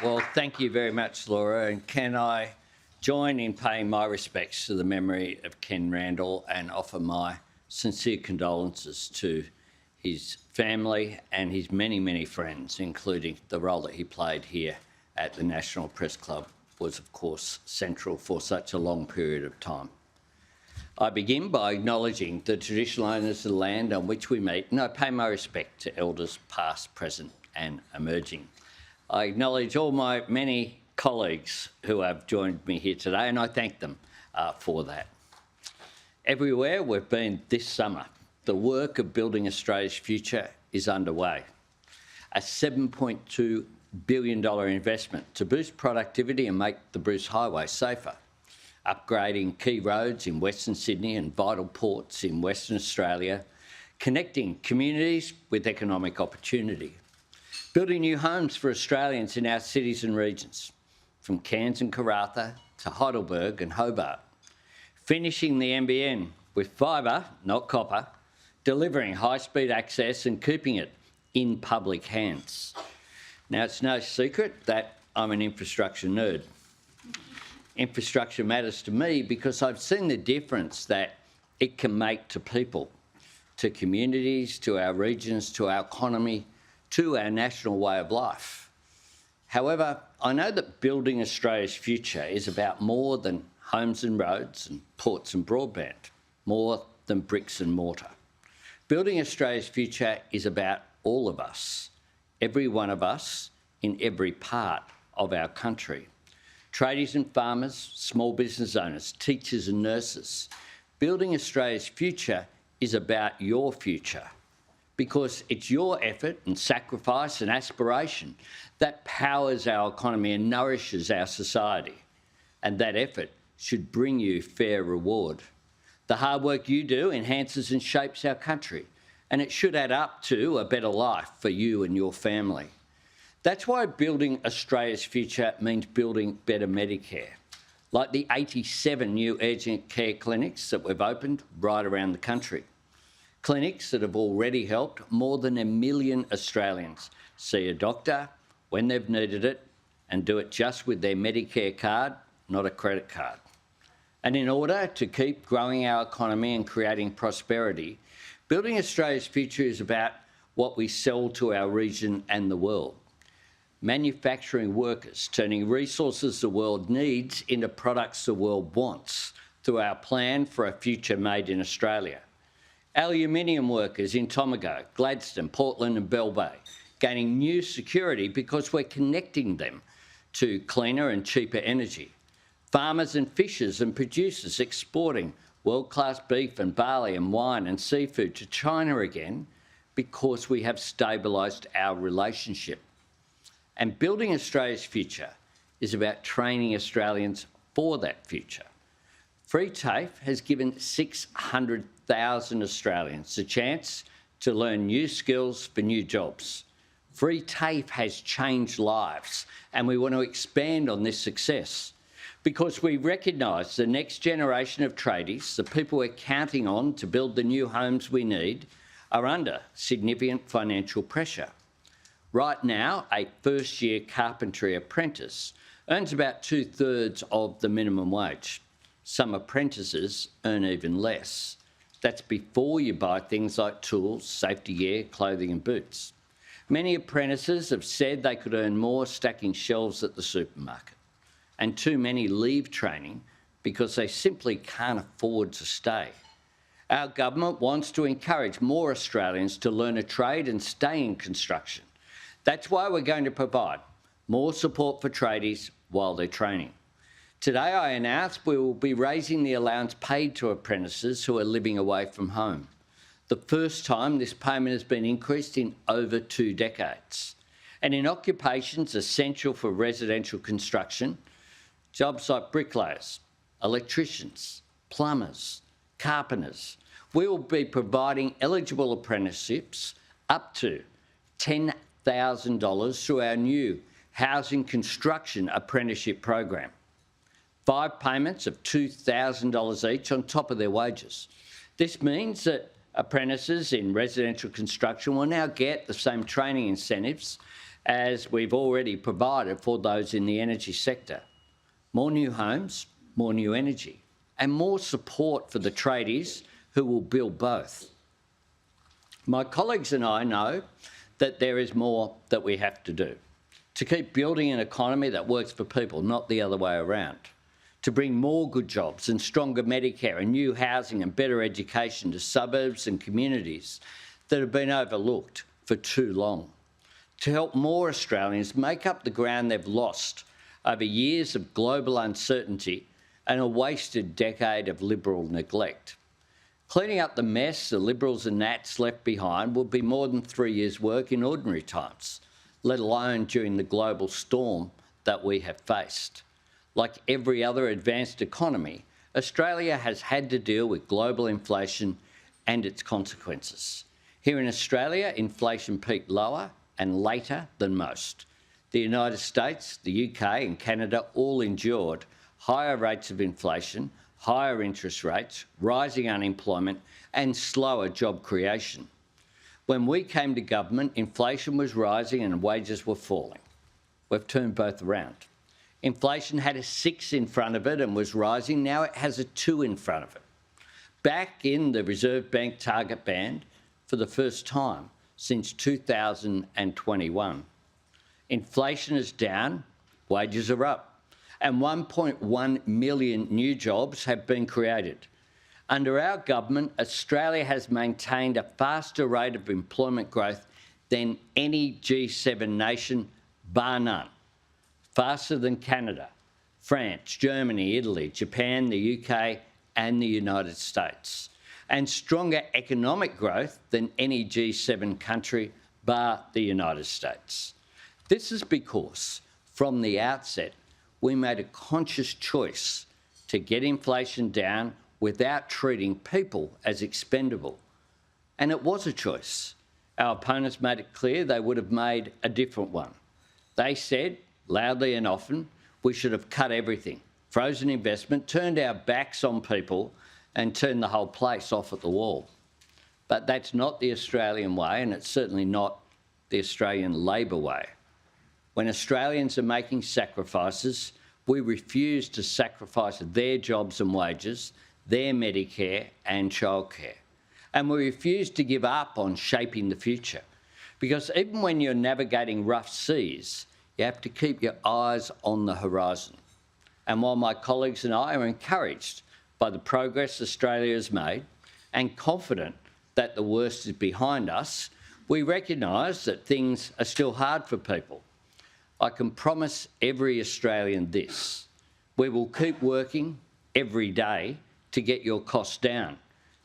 Well, thank you very much, Laura, and can I join in paying my respects to the memory of Ken Randall and offer my sincere condolences to his family and his many, many friends, including the role that he played here at the National Press Club was, of course, central for such a long period of time. I begin by acknowledging the traditional owners of the land on which we meet, and I pay my respect to elders past, present and emerging. I acknowledge all my many colleagues who have joined me here today, and I thank them for that. Everywhere we've been this summer, the work of building Australia's future is underway. A $7.2 billion investment to boost productivity and make the Bruce Highway safer, upgrading key roads in Western Sydney and vital ports in Western Australia, connecting communities with economic opportunity, building new homes for Australians in our cities and regions, from Cairns and Karratha to Heidelberg and Hobart, finishing the NBN with fibre, not copper, delivering high-speed access and keeping it in public hands. Now, it's no secret that I'm an infrastructure nerd. Infrastructure matters to me because I've seen the difference that it can make to people, to communities, to our regions, to our economy, to our national way of life. However, I know that building Australia's future is about more than homes and roads and ports and broadband, more than bricks and mortar. Building Australia's future is about all of us, every one of us in every part of our country. Tradies and farmers, small business owners, teachers and nurses. Building Australia's future is about your future, because it's your effort and sacrifice and aspiration that powers our economy and nourishes our society. And that effort should bring you fair reward. The hard work you do enhances and shapes our country, and it should add up to a better life for you and your family. That's why building Australia's future means building better Medicare, like the 87 new urgent care clinics that we've opened right around the country. Clinics that have already helped more than 1 million Australians see a doctor when they've needed it and do it just with their Medicare card, not a credit card. And in order to keep growing our economy and creating prosperity, building Australia's future is about what we sell to our region and the world. Manufacturing workers, turning resources the world needs into products the world wants through our plan for a future made in Australia. Aluminium workers in Tomago, Gladstone, Portland and Bell Bay, gaining new security because we're connecting them to cleaner and cheaper energy. Farmers and fishers and producers exporting world-class beef and barley and wine and seafood to China again because we have stabilised our relationship. And building Australia's future is about training Australians for that future. Free TAFE has given 600,000 Australians the chance to learn new skills for new jobs. Free TAFE has changed lives, and we want to expand on this success because we recognise the next generation of tradies, the people we're counting on to build the new homes we need, are under significant financial pressure. Right now, a first-year carpentry apprentice earns about 2/3 of the minimum wage. Some apprentices earn even less. That's before you buy things like tools, safety gear, clothing and boots. Many apprentices have said they could earn more stacking shelves at the supermarket, and too many leave training because they simply can't afford to stay. Our government wants to encourage more Australians to learn a trade and stay in construction. That's why we're going to provide more support for tradies while they're training. Today I announced we will be raising the allowance paid to apprentices who are living away from home. The first time this payment has been increased in over 2 decades. And in occupations essential for residential construction, jobs like bricklayers, electricians, plumbers, carpenters, we will be providing eligible apprenticeships up to $10,000 through our new Housing Construction Apprenticeship program. 5 payments of $2,000 each on top of their wages. This means that apprentices in residential construction will now get the same training incentives as we've already provided for those in the energy sector. More new homes, more new energy, and more support for the tradies who will build both. My colleagues and I know that there is more that we have to do to keep building an economy that works for people, not the other way around, to bring more good jobs and stronger Medicare and new housing and better education to suburbs and communities that have been overlooked for too long, to help more Australians make up the ground they've lost over years of global uncertainty and a wasted decade of Liberal neglect. Cleaning up the mess the Liberals and Nats left behind will be more than 3 years' work in ordinary times, let alone during the global storm that we have faced. Like every other advanced economy, Australia has had to deal with global inflation and its consequences. Here in Australia, inflation peaked lower and later than most. The United States, the UK and Canada all endured higher rates of inflation, higher interest rates, rising unemployment and slower job creation. When we came to government, inflation was rising and wages were falling. We've turned both around. Inflation had a 6 in front of it and was rising. Now it has a 2 in front of it. Back in the Reserve Bank target band for the first time since 2021. Inflation is down, wages are up, and 1.1 million new jobs have been created. Under our government, Australia has maintained a faster rate of employment growth than any G7 nation, bar none. Faster than Canada, France, Germany, Italy, Japan, the UK and the United States. And stronger economic growth than any G7 country, bar the United States. This is because, from the outset, we made a conscious choice to get inflation down without treating people as expendable. And it was a choice. Our opponents made it clear they would have made a different one. They said, loudly and often, we should have cut everything, frozen investment, turned our backs on people and turned the whole place off at the wall. But that's not the Australian way, and it's certainly not the Australian Labor way. When Australians are making sacrifices, we refuse to sacrifice their jobs and wages, their Medicare and childcare. And we refuse to give up on shaping the future. Because even when you're navigating rough seas, you have to keep your eyes on the horizon. And while my colleagues and I are encouraged by the progress Australia has made and confident that the worst is behind us, we recognise that things are still hard for people. I can promise every Australian this: we will keep working every day to get your costs down,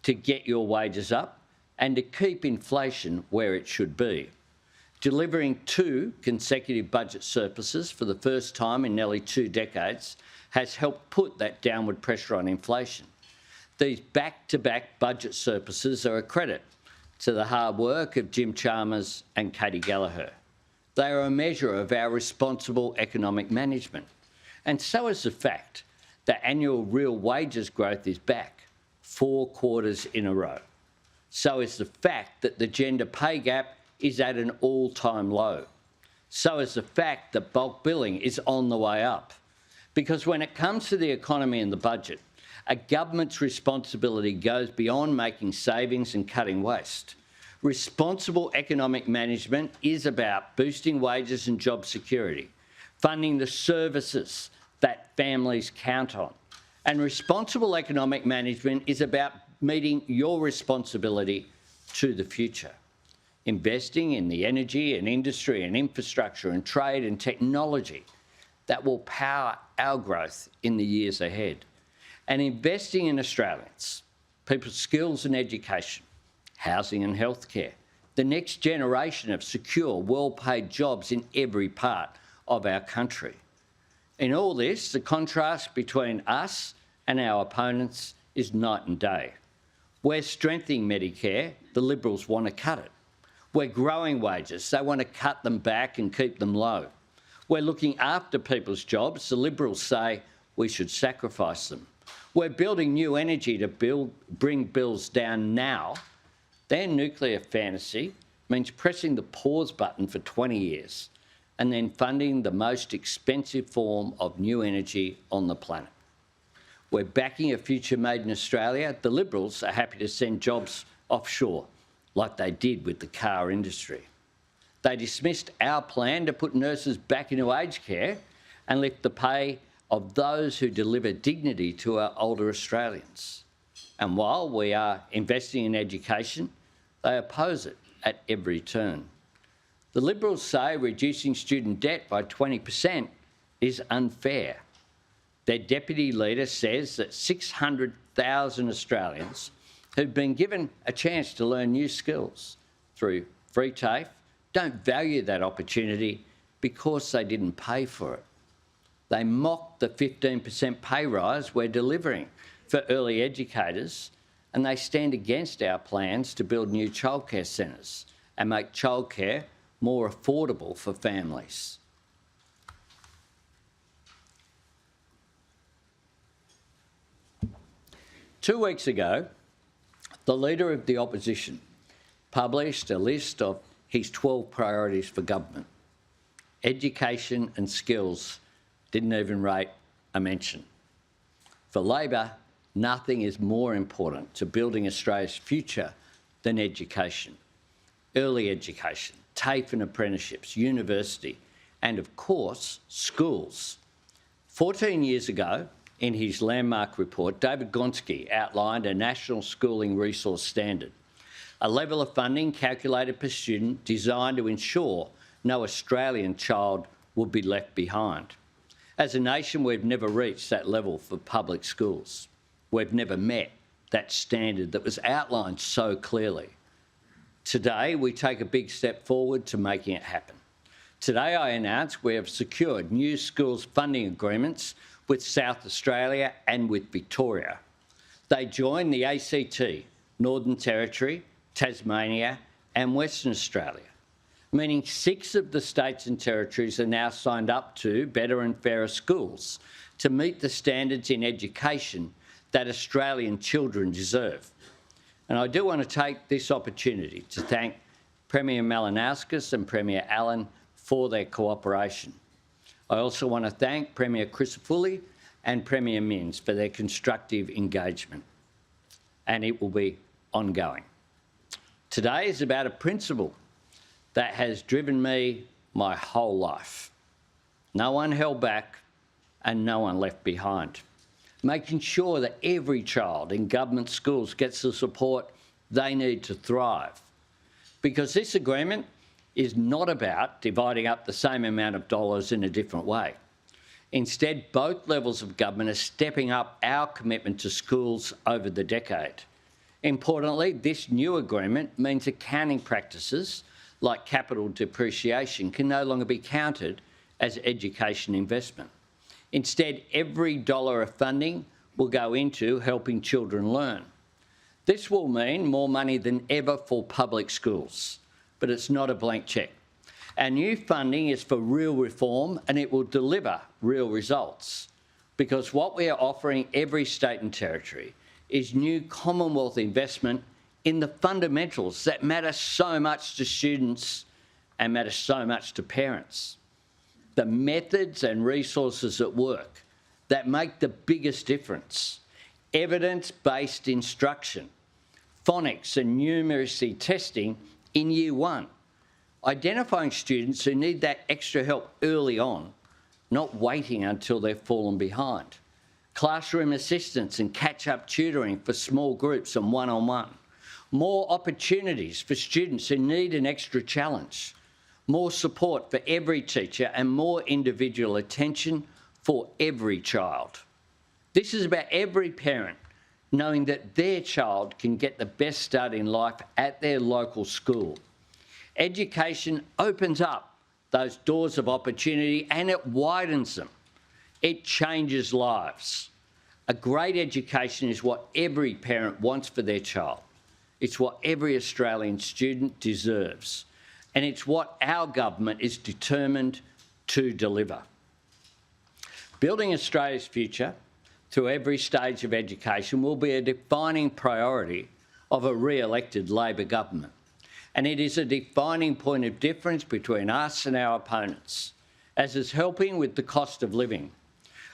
to get your wages up and to keep inflation where it should be. Delivering 2 consecutive budget surpluses for the first time in nearly 2 decades has helped put that downward pressure on inflation. These back-to-back budget surpluses are a credit to the hard work of Jim Chalmers and Katie Gallagher. They are a measure of our responsible economic management. And so is the fact that annual real wages growth is back 4 quarters in a row. So is the fact that the gender pay gap is at an all-time low. So is the fact that bulk billing is on the way up. Because when it comes to the economy and the budget, a government's responsibility goes beyond making savings and cutting waste. Responsible economic management is about boosting wages and job security, funding the services that families count on. And responsible economic management is about meeting your responsibility to the future. Investing in the energy and industry and infrastructure and trade and technology that will power our growth in the years ahead. And investing in Australians, people's skills and education, housing and healthcare, the next generation of secure, well-paid jobs in every part of our country. In all this, the contrast between us and our opponents is night and day. We're strengthening Medicare, the Liberals want to cut it. We're growing wages, they want to cut them back and keep them low. We're looking after people's jobs, the Liberals say we should sacrifice them. We're building new energy to bring bills down now. Their nuclear fantasy means pressing the pause button for 20 years, and then funding the most expensive form of new energy on the planet. We're backing a future made in Australia. The Liberals are happy to send jobs offshore, like they did with the car industry. They dismissed our plan to put nurses back into aged care and lift the pay of those who deliver dignity to our older Australians. And while we are investing in education, they oppose it at every turn. The Liberals say reducing student debt by 20% is unfair. Their deputy leader says that 600,000 Australians who've been given a chance to learn new skills through free TAFE don't value that opportunity because they didn't pay for it. They mock the 15% pay rise we're delivering for early educators, and they stand against our plans to build new childcare centres and make childcare more affordable for families. Two weeks ago, the Leader of the Opposition published a list of his 12 priorities for government. Education and skills didn't even rate a mention. For Labor, nothing is more important to building Australia's future than education. Early education, TAFE and apprenticeships, university, and of course, schools. 14 years ago, in his landmark report, David Gonski outlined a national schooling resource standard, a level of funding calculated per student designed to ensure no Australian child would be left behind. As a nation, we've never reached that level for public schools. We've never met that standard that was outlined so clearly. Today, we take a big step forward to making it happen. Today, I announce we have secured new schools funding agreements with South Australia and with Victoria. They join the ACT, Northern Territory, Tasmania and Western Australia, meaning 6 of the states and territories are now signed up to Better and Fairer Schools to meet the standards in education that Australian children deserve. And I do want to take this opportunity to thank Premier Malinauskas and Premier Allen for their cooperation. I also want to thank Premier Crisafulli and Premier Minns for their constructive engagement, and it will be ongoing. Today is about a principle that has driven me my whole life. No one held back and no one left behind. Making sure that every child in government schools gets the support they need to thrive. Because this agreement is not about dividing up the same amount of dollars in a different way. Instead, both levels of government are stepping up our commitment to schools over the decade. Importantly, this new agreement means accounting practices like capital depreciation can no longer be counted as education investment. Instead, every dollar of funding will go into helping children learn. This will mean more money than ever for public schools, but it's not a blank cheque. Our new funding is for real reform and it will deliver real results, because what we are offering every state and territory is new Commonwealth investment in the fundamentals that matter so much to students and matter so much to parents. The methods and resources at work that make the biggest difference. Evidence-based instruction, phonics and numeracy testing in Year 1, identifying students who need that extra help early on, not waiting until they've fallen behind. Classroom assistance and catch-up tutoring for small groups and one-on-one. More opportunities for students who need an extra challenge. More support for every teacher and more individual attention for every child. This is about every parent knowing that their child can get the best start in life at their local school. Education opens up those doors of opportunity and it widens them. It changes lives. A great education is what every parent wants for their child. It's what every Australian student deserves. And it's what our government is determined to deliver. Building Australia's future through every stage of education will be a defining priority of a re-elected Labor government. And it is a defining point of difference between us and our opponents, as it's helping with the cost of living.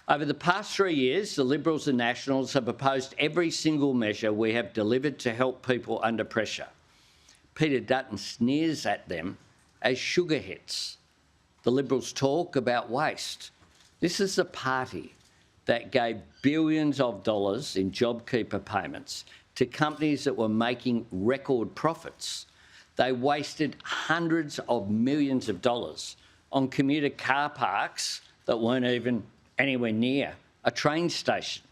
Over the past 3 years, the Liberals and Nationals have opposed every single measure we have delivered to help people under pressure. Peter Dutton sneers at them as sugar hits. The Liberals talk about waste. This is the party that gave billions of dollars in JobKeeper payments to companies that were making record profits. They wasted hundreds of millions of dollars on commuter car parks that weren't even anywhere near a train station.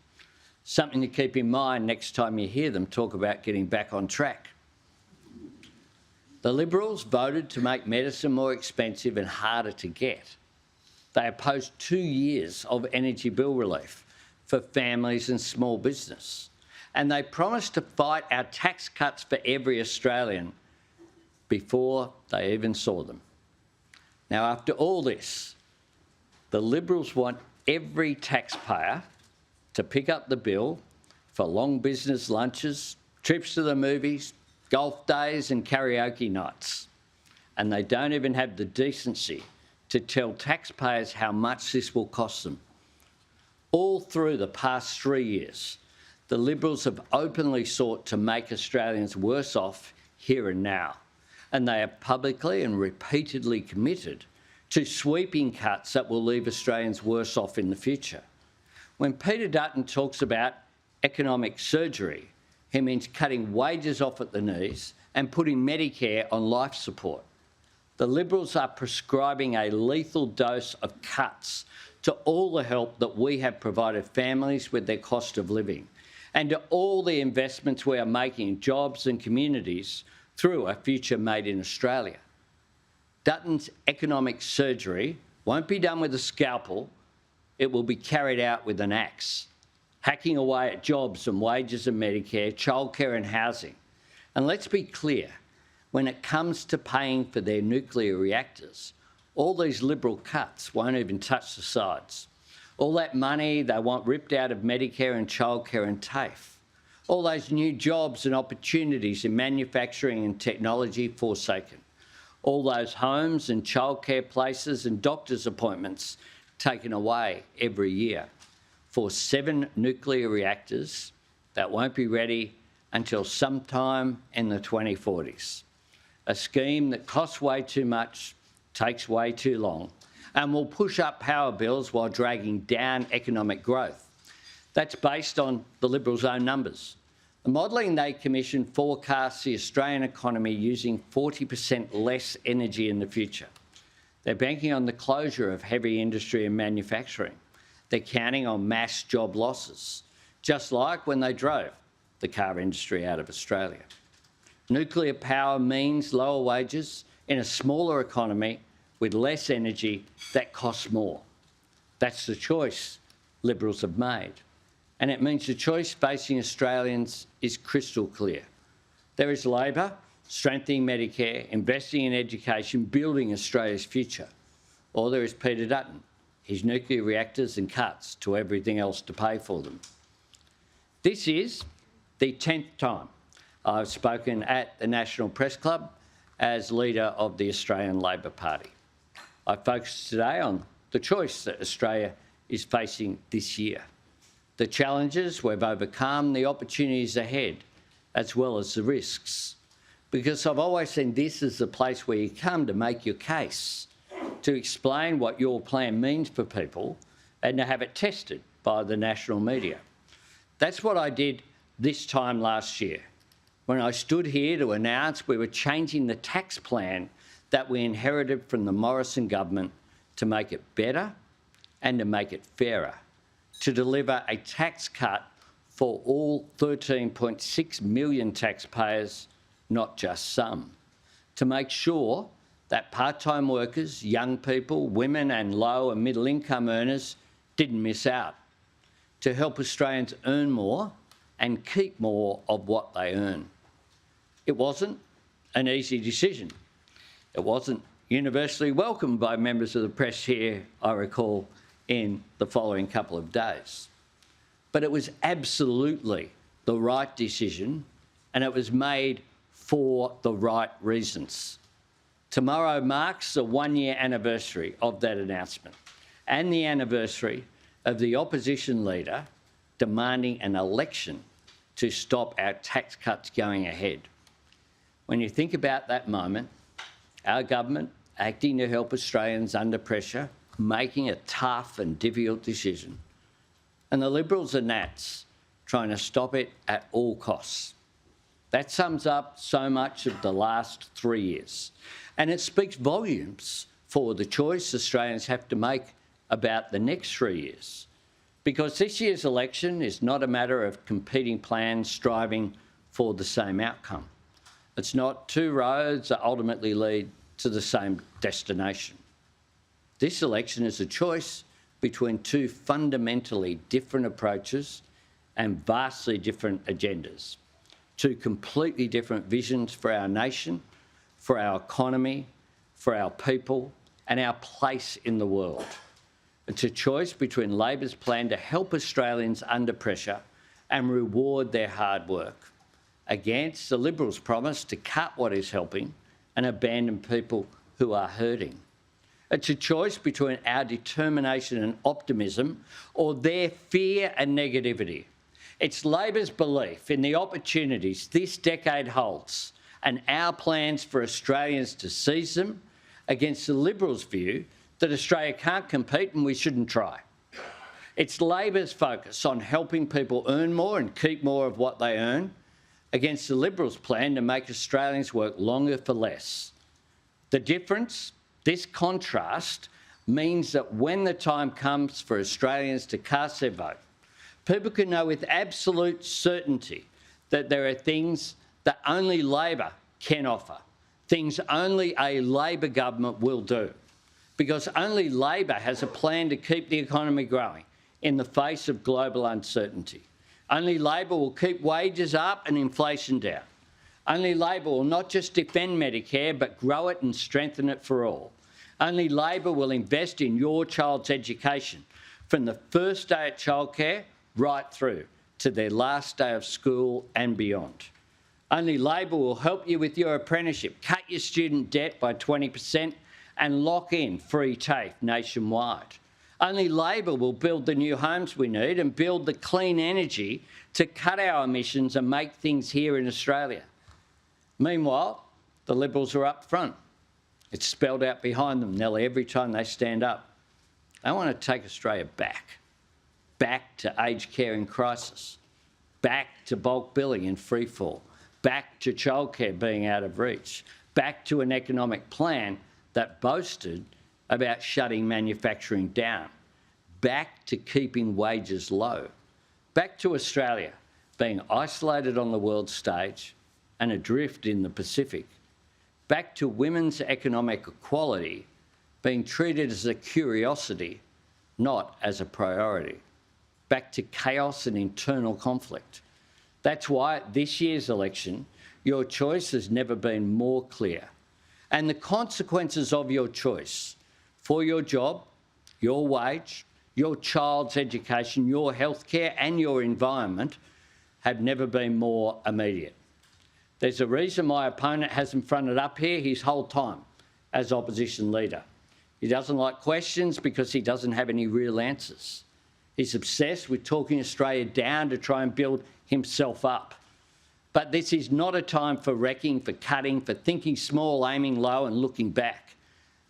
Something to keep in mind next time you hear them talk about getting back on track. The Liberals voted to make medicine more expensive and harder to get. They opposed 2 years of energy bill relief for families and small business. And they promised to fight our tax cuts for every Australian before they even saw them. Now, after all this, the Liberals want every taxpayer to pick up the bill for long business lunches, trips to the movies, golf days and karaoke nights. And they don't even have the decency to tell taxpayers how much this will cost them. All through the past 3 years, the Liberals have openly sought to make Australians worse off here and now. And they are publicly and repeatedly committed to sweeping cuts that will leave Australians worse off in the future. When Peter Dutton talks about economic surgery, he means cutting wages off at the knees and putting Medicare on life support. The Liberals are prescribing a lethal dose of cuts to all the help that we have provided families with their cost of living and to all the investments we are making in jobs and communities through a future made in Australia. Dutton's economic surgery won't be done with a scalpel, it will be carried out with an axe, hacking away at jobs and wages and Medicare, childcare and housing. And let's be clear, when it comes to paying for their nuclear reactors, all these Liberal cuts won't even touch the sides. All that money they want ripped out of Medicare and childcare and TAFE. All those new jobs and opportunities in manufacturing and technology forsaken. All those homes and childcare places and doctors' appointments taken away every year for 7 nuclear reactors that won't be ready until sometime in the 2040s. A scheme that costs way too much, takes way too long, and will push up power bills while dragging down economic growth. That's based on the Liberals' own numbers. The modelling they commissioned forecasts the Australian economy using 40% less energy in the future. They're banking on the closure of heavy industry and manufacturing. They're counting on mass job losses, just like when they drove the car industry out of Australia. Nuclear power means lower wages in a smaller economy with less energy that costs more. That's the choice Liberals have made. And it means the choice facing Australians is crystal clear. There is Labor strengthening Medicare, investing in education, building Australia's future. Or there is Peter Dutton, his nuclear reactors and cuts to everything else to pay for them. This is the 10th time I've spoken at the National Press Club as leader of the Australian Labor Party. I focus today on the choice that Australia is facing this year, the challenges we've overcome, the opportunities ahead, as well as the risks. Because I've always seen this as the place where you come to make your case, to explain what your plan means for people and to have it tested by the national media. That's what I did this time last year, when I stood here to announce we were changing the tax plan that we inherited from the Morrison government to make it better and to make it fairer, to deliver a tax cut for all 13.6 million taxpayers, not just some, to make sure that part-time workers, young people, women and low and middle income earners didn't miss out, to help Australians earn more and keep more of what they earn. It wasn't an easy decision. It wasn't universally welcomed by members of the press here, I recall, in the following couple of days. But it was absolutely the right decision, and it was made for the right reasons. Tomorrow marks the one-year anniversary of that announcement and the anniversary of the opposition leader demanding an election to stop our tax cuts going ahead. When you think about that moment, our government acting to help Australians under pressure, making a tough and difficult decision, and the Liberals and Nats trying to stop it at all costs. That sums up so much of the last 3 years, and it speaks volumes for the choice Australians have to make about the next 3 years, because this year's election is not a matter of competing plans striving for the same outcome. It's not two roads that ultimately lead to the same destination. This election is a choice between two fundamentally different approaches and vastly different agendas, two completely different visions for our nation, for our economy, for our people, and our place in the world. It's a choice between Labor's plan to help Australians under pressure and reward their hard work, against the Liberals' promise to cut what is helping and abandon people who are hurting. It's a choice between our determination and optimism or their fear and negativity. It's Labor's belief in the opportunities this decade holds and our plans for Australians to seize them, against the Liberals' view that Australia can't compete and we shouldn't try. It's Labor's focus on helping people earn more and keep more of what they earn, against the Liberals' plan to make Australians work longer for less. The difference, this contrast, means that when the time comes for Australians to cast their vote, people can know with absolute certainty that there are things that only Labor can offer, things only a Labor government will do, because only Labor has a plan to keep the economy growing in the face of global uncertainty. Only Labor will keep wages up and inflation down. Only Labor will not just defend Medicare, but grow it and strengthen it for all. Only Labor will invest in your child's education, from the first day at childcare right through to their last day of school and beyond. Only Labor will help you with your apprenticeship, cut your student debt by 20% and lock in free TAFE nationwide. Only Labor will build the new homes we need and build the clean energy to cut our emissions and make things here in Australia. Meanwhile, the Liberals are up front. It's spelled out behind them nearly every time they stand up. They want to take Australia back to aged care in crisis, back to bulk billing in freefall, back to childcare being out of reach, back to an economic plan that boasted about shutting manufacturing down, back to keeping wages low, back to Australia being isolated on the world stage and adrift in the Pacific, back to women's economic equality being treated as a curiosity, not as a priority, back to chaos and internal conflict. That's why at this year's election, your choice has never been more clear. And the consequences of your choice for your job, your wage, your child's education, your healthcare and your environment have never been more immediate. There's a reason my opponent hasn't fronted up here his whole time as opposition leader. He doesn't like questions because he doesn't have any real answers. He's obsessed with talking Australia down to try and build himself up. But this is not a time for wrecking, for cutting, for thinking small, aiming low and looking back.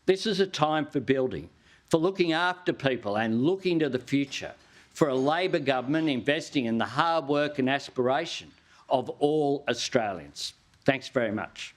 This is a time for building, for looking after people and looking to the future, for a Labor government investing in the hard work and aspiration of all Australians. Thanks very much.